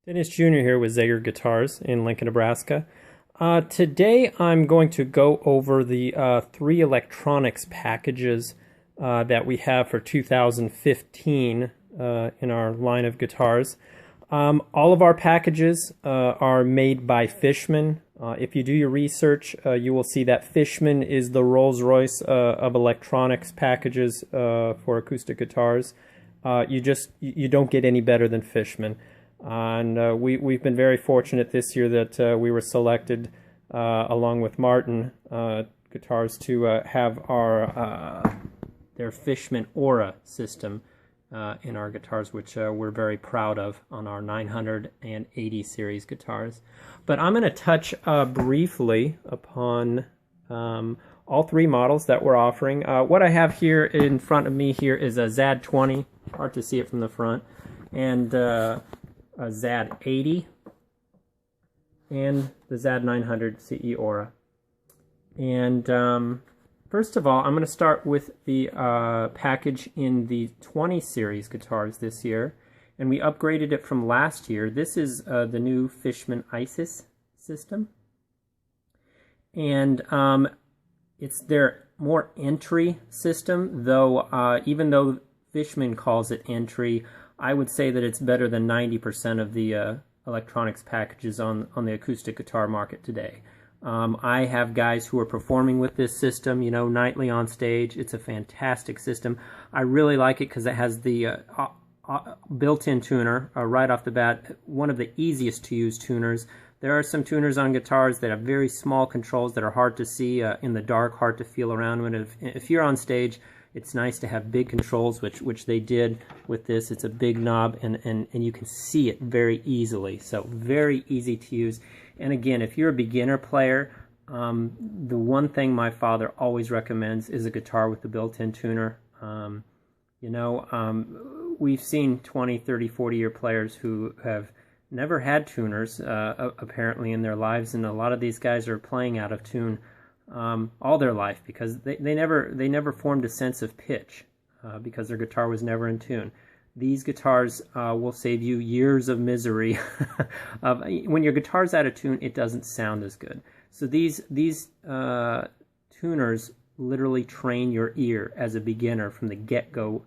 Dennis Jr. here with Zager Guitars in Lincoln, Nebraska. Today I'm going to go over the three electronics packages that we have for 2015 in our line of guitars. All of our packages are made by Fishman. If you do your research, you will see that Fishman is the Rolls-Royce of electronics packages for acoustic guitars. You don't get any better than Fishman. And we've been very fortunate this year that we were selected, along with Martin Guitars, to have their Fishman Aura system in our guitars, which we're very proud of on our 980 series guitars. But I'm going to touch briefly upon all three models that we're offering. What I have here in front of me here is a ZAD 20, hard to see it from the front, and a ZAD 80 and the ZAD 900 CE Aura. And first of all, I'm going to start with the package in the 20 series guitars this year, and we upgraded it from last year. This is the new Fishman ISIS system, and it's their more entry system, though even though Fishman calls it entry, I would say that it's better than 90% of the electronics packages on the acoustic guitar market today. I have guys who are performing with this system, you know, nightly on stage. It's a fantastic system. I really like it because it has the built-in tuner right off the bat, one of the easiest to use tuners. There are some tuners on guitars that have very small controls that are hard to see in the dark, hard to feel around with. If you're on stage, it's nice to have big controls, which they did with this. It's a big knob, and you can see it very easily. So very easy to use. And again, if you're a beginner player, the one thing my father always recommends is a guitar with the built-in tuner. We've seen 20, 30, 40-year players who have never had tuners, apparently, in their lives, and a lot of these guys are playing out of tune all their life because they never formed a sense of pitch because their guitar was never in tune. These guitars will save you years of misery. When your guitar's out of tune, it doesn't sound as good. So these tuners literally train your ear as a beginner from the get-go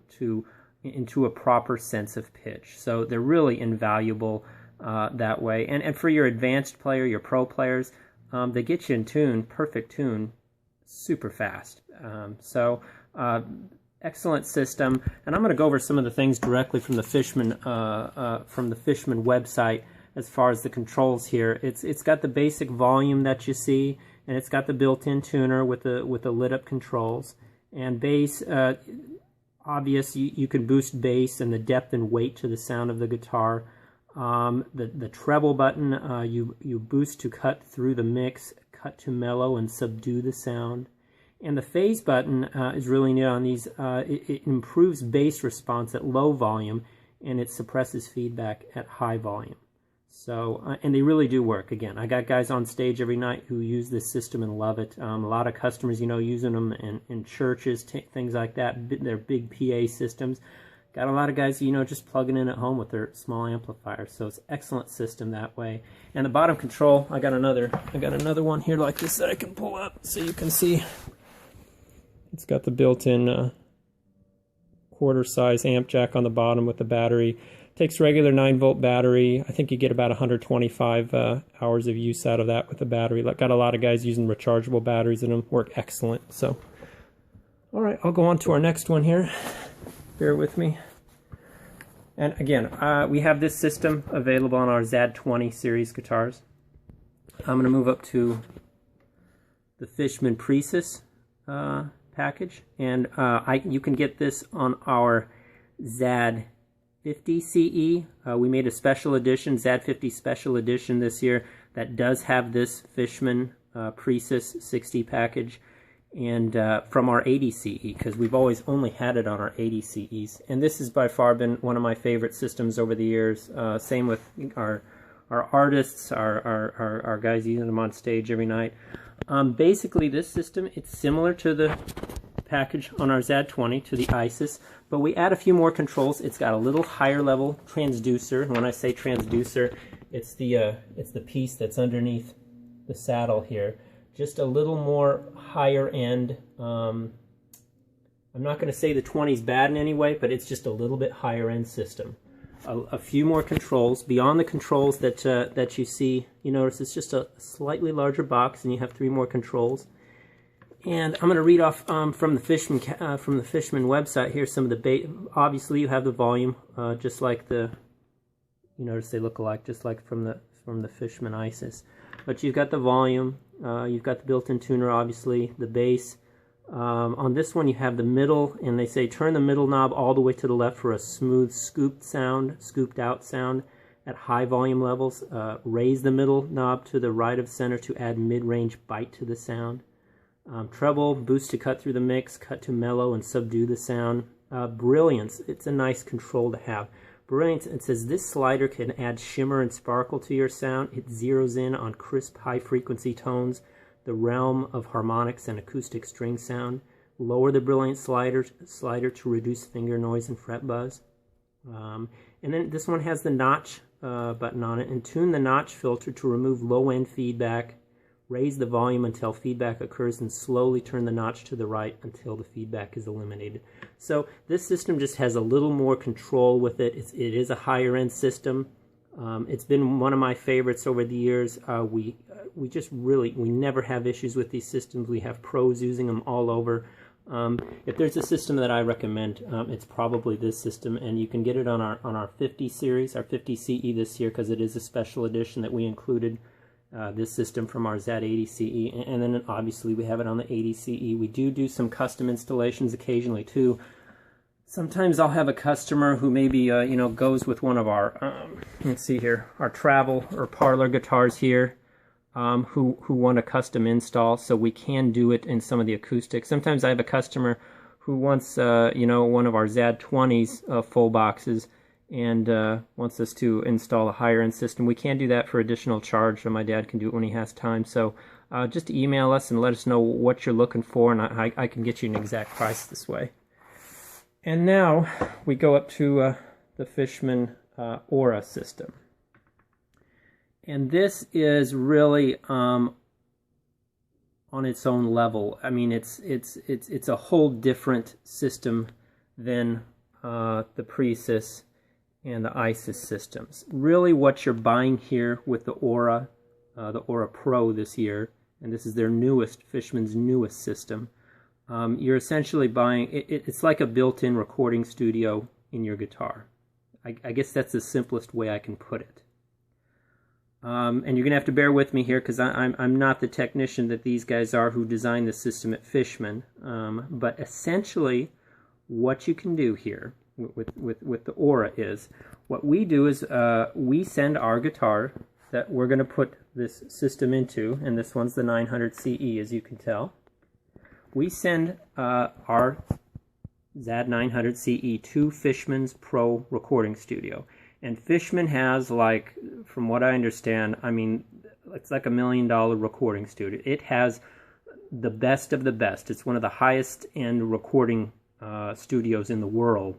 into a proper sense of pitch. So they're really invaluable that way. And for your advanced player, your pro players, they get you in tune, perfect tune, super fast. Excellent system. And I'm going to go over some of the things directly from the Fishman website as far as the controls here. It's got the basic volume that you see, and it's got the built-in tuner with the lit up controls. And bass, obvious, you can boost bass and the depth and weight to the sound of the guitar. The treble button, you boost to cut through the mix, cut to mellow and subdue the sound. And the phase button is really neat on these. It improves bass response at low volume, and it suppresses feedback at high volume. So, and they really do work. Again, I got guys on stage every night who use this system and love it. A lot of customers, using them in churches, things like that. They're big PA systems. Got a lot of guys, just plugging in at home with their small amplifiers. So it's an excellent system that way. And the bottom control, I got another one here like this that I can pull up so you can see. It's got the built-in quarter-size amp jack on the bottom with the battery. Takes regular 9-volt battery. I think you get about 125 hours of use out of that with the battery. Got a lot of guys using rechargeable batteries in them. Work excellent. So, all right, I'll go on to our next one here. Bear with me. And again, we have this system available on our ZAD 20 series guitars. I'm going to move up to the Fishman Precis package, and you can get this on our ZAD 50 CE. We made a special edition, ZAD 50 special edition this year that does have this Fishman Precis 60 package, and from our 80 CE, because we've always only had it on our 80 CEs. And this has by far been one of my favorite systems over the years. Same with our artists, our guys using them on stage every night. Basically, this system, it's similar to the package on our ZAD20 to the ISIS, but we add a few more controls. It's got a little higher level transducer, and when I say transducer, it's the piece that's underneath the saddle here. Just a little more higher end. I'm not going to say the 20's bad in any way, but it's just a little bit higher end system. A few more controls. Beyond the controls that you see, you notice it's just a slightly larger box, and you have 3 more controls. And I'm going to read off from the Fishman website here some of the obviously you have the volume, just like you notice they look alike, just like from the Fishman ISIS. But you've got the volume, you've got the built-in tuner, obviously, the bass. On this one you have the middle, and they say turn the middle knob all the way to the left for a smooth scooped out sound at high volume levels. Raise the middle knob to the right of center to add mid-range bite to the sound. Treble, boost to cut through the mix, cut to mellow and subdue the sound. Brilliance, it's a nice control to have. Brilliance, it says this slider can add shimmer and sparkle to your sound. It zeroes in on crisp high frequency tones, the realm of harmonics and acoustic string sound. Lower the Brilliance slider to reduce finger noise and fret buzz. And then this one has the notch button on it, and tune the notch filter to remove low end feedback. Raise the volume until feedback occurs, and slowly turn the notch to the right until the feedback is eliminated. So this system just has a little more control with it. It is a higher end system. It's been one of my favorites over the years. We never have issues with these systems. We have pros using them all over. If there's a system that I recommend, it's probably this system, and you can get it on our 50 series, our 50 CE this year, because it is a special edition that we included. This system from our ZAD80 CE, and then obviously we have it on the 80 CE. We do some custom installations occasionally too. Sometimes I'll have a customer who maybe goes with one of our let's see here, our travel or parlor guitars here, who want a custom install, so we can do it in some of the acoustics. Sometimes I have a customer who wants one of our ZAD20's full boxes, and wants us to install a higher end system. We can do that for additional charge, so my dad can do it when he has time. So just email us and let us know what you're looking for, and I can get you an exact price this way. And now we go up to the Fishman Aura system. And this is really on its own level. I mean, it's a whole different system than the Precis and the ISIS systems. Really what you're buying here with the Aura Pro this year, and this is their Fishman's newest system, you're essentially buying, it's like a built-in recording studio in your guitar. I guess that's the simplest way I can put it. And you're going to have to bear with me here, because I'm not the technician that these guys are who designed the system at Fishman. But essentially what you can do here with the Aura is, what we do is we send our guitar that we're going to put this system into, and this one's the 900 CE, as you can tell. We send our ZAD 900 CE to Fishman's Pro Recording Studio, and Fishman has, like, from what I understand, I mean, it's like $1 million recording studio. It has the best of the best. It's one of the highest end recording studios in the world.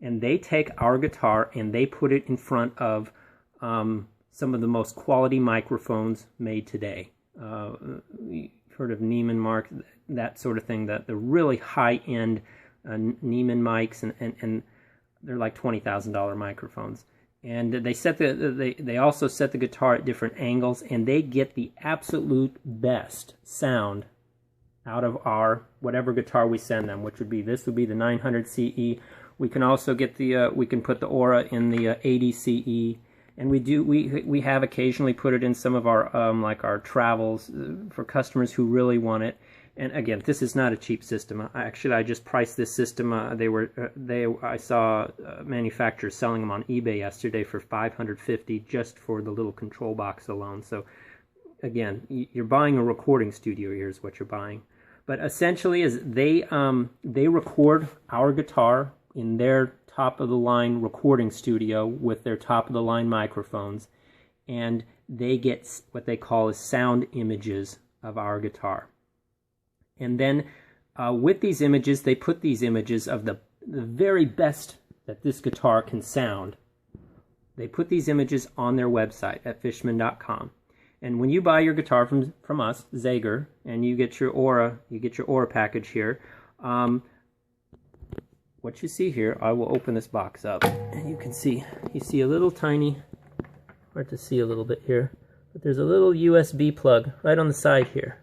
And they take our guitar and they put it in front of some of the most quality microphones made today. Heard of Neiman Mark, that sort of thing, the really high-end Neiman mics, and they're like $20,000 microphones. And they also set the guitar at different angles, and they get the absolute best sound out of our whatever guitar we send them, which would be, this would be the 900 CE. We can also get we can put the Aura in the 80 CE, and we have occasionally put it in some of our like our travels for customers who really want it. And again, this is not a cheap system. Actually, I just priced this system. I saw manufacturers selling them on eBay yesterday for $550 just for the little control box alone. So again, you're buying a recording studio. Here's what you're buying. But essentially, is they record our guitar in their top-of-the-line recording studio with their top-of-the-line microphones, and they get what they call as sound images of our guitar. And then with these images, they put these images of the very best that this guitar can sound. They put these images on their website at fishman.com. And when you buy your guitar from us, Zager, and you get your Aura package here, what you see here, I will open this box up, and you see a little tiny, hard to see a little bit here, but there's a little USB plug right on the side here.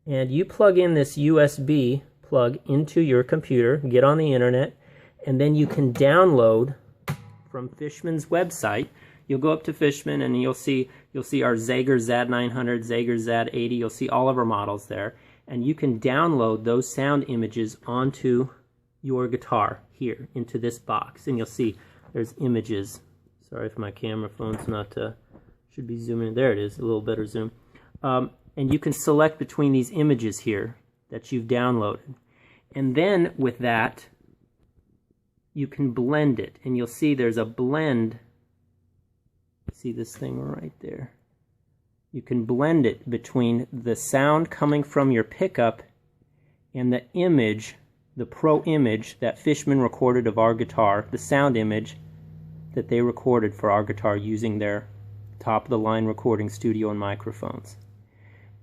And you plug in this USB plug into your computer, get on the internet, and then you can download from Fishman's website. You'll go up to Fishman and you'll see our Zager ZAD900, Zager ZAD80. You'll see all of our models there, and you can download those sound images onto your guitar here into this box, and you'll see there's images. Sorry if my camera phone's not should be zooming in. There it is, a little better zoom. And you can select between these images here that you've downloaded, and then with that you can blend it, and you'll see there's a blend. See this thing right there? You can blend it between the sound coming from your pickup and the image, the pro image that Fishman recorded of our guitar, the sound image that they recorded for our guitar using their top-of-the-line recording studio and microphones.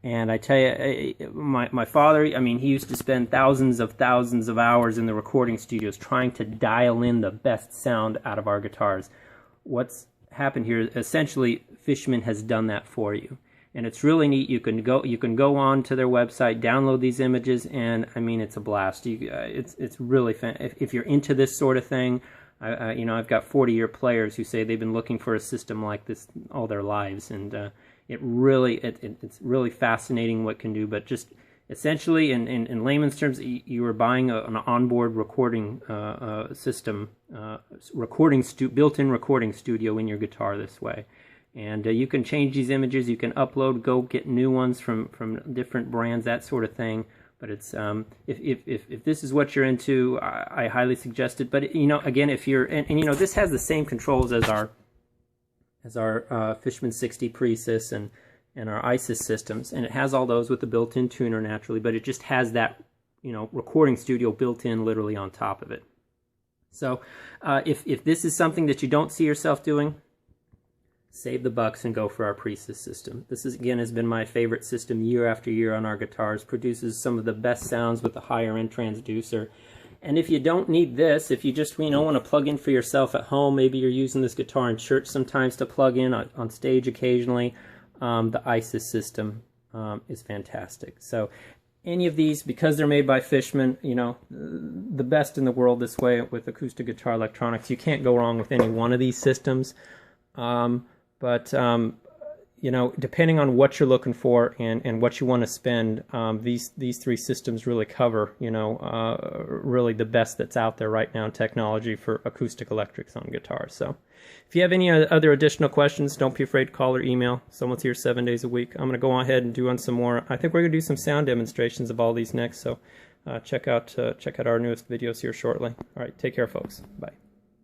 And I tell you, my father, I mean, he used to spend thousands of hours in the recording studios trying to dial in the best sound out of our guitars. What's happened here, essentially, Fishman has done that for you. And it's really neat. You can go on to their website, download these images, and I mean, it's a blast. It's really fun. If you're into this sort of thing, you know, I've got 40-year players who say they've been looking for a system like this all their lives, and it's really fascinating what it can do. But just essentially, in layman's terms, you are buying an onboard recording system, built-in recording studio in your guitar this way. And you can change these images, you can upload, go get new ones from different brands, that sort of thing. But it's if this is what you're into, I highly suggest it. But you know, again, if you're and you know, this has the same controls as our Fishman 60 Presys and our ISIS systems, and it has all those with the built-in tuner naturally. But it just has that, you know, recording studio built in literally on top of it. So if this is something that you don't see yourself doing, save the bucks and go for our Presys system. This is, again, has been my favorite system year after year on our guitars. Produces some of the best sounds with the higher end transducer. And if you don't need this, if you just, you know, want to plug in for yourself at home, maybe you're using this guitar in church sometimes to plug in on stage occasionally, the ISIS system is fantastic. So any of these, because they're made by Fishman, you know, the best in the world this way with acoustic guitar electronics. You can't go wrong with any one of these systems. But you know, depending on what you're looking for and what you want to spend, these three systems really cover, you know, really the best that's out there right now in technology for acoustic electrics on guitars. So if you have any other additional questions, don't be afraid to call or email. Someone's here 7 days a week. I'm going to go ahead and do on some more. I think we're going to do some sound demonstrations of all these next. So check out our newest videos here shortly. All right, take care, folks. Bye.